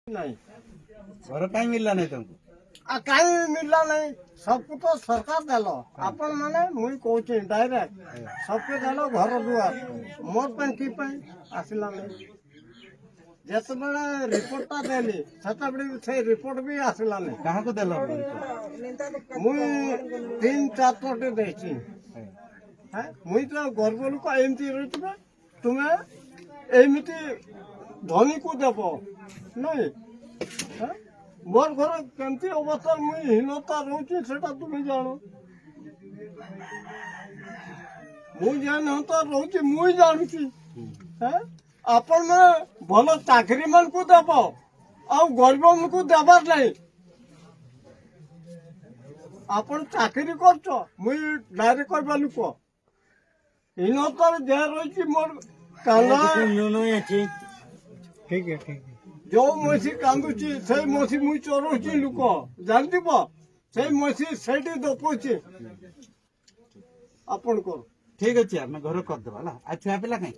नहीं घर कहीं मिलला नहीं तुमको कहीं मिलला नहीं सबको तो सरकार देलो अपन माने मुई कहूँ डायरेक्ट सबके देलो घर दुआर मोर पे की पे आसला नहीं जत बड़ा रिपोर्टटा देली सतबड़ी से रिपोर्ट भी आसला नहीं कहाँ को देलो मुई 3-4 पटे देची है मुई तो गर्व लोक एमती रही तुम्हें एमती धनी को देव नहीं मोर घर केमती अवस्था मुई हीनता रोची सेटा तुम्हें जानो मुई जान होता रोची मुई जानची हैं अपन में भल चाकरी मन को देव आ गरीब मन को देवार नहीं अपन चाकरी करछ मुई डायरेक्ट करबा लुक हीनता जे रोची मोर काला ठीक है ठीक है जो मसी कांदुची से मसी मुई चोरउची लुक जानथिब से मसी सेठी दपुची अपन को ठीक अच्छे आम घर करदेवा आज छुआ पिला कहीं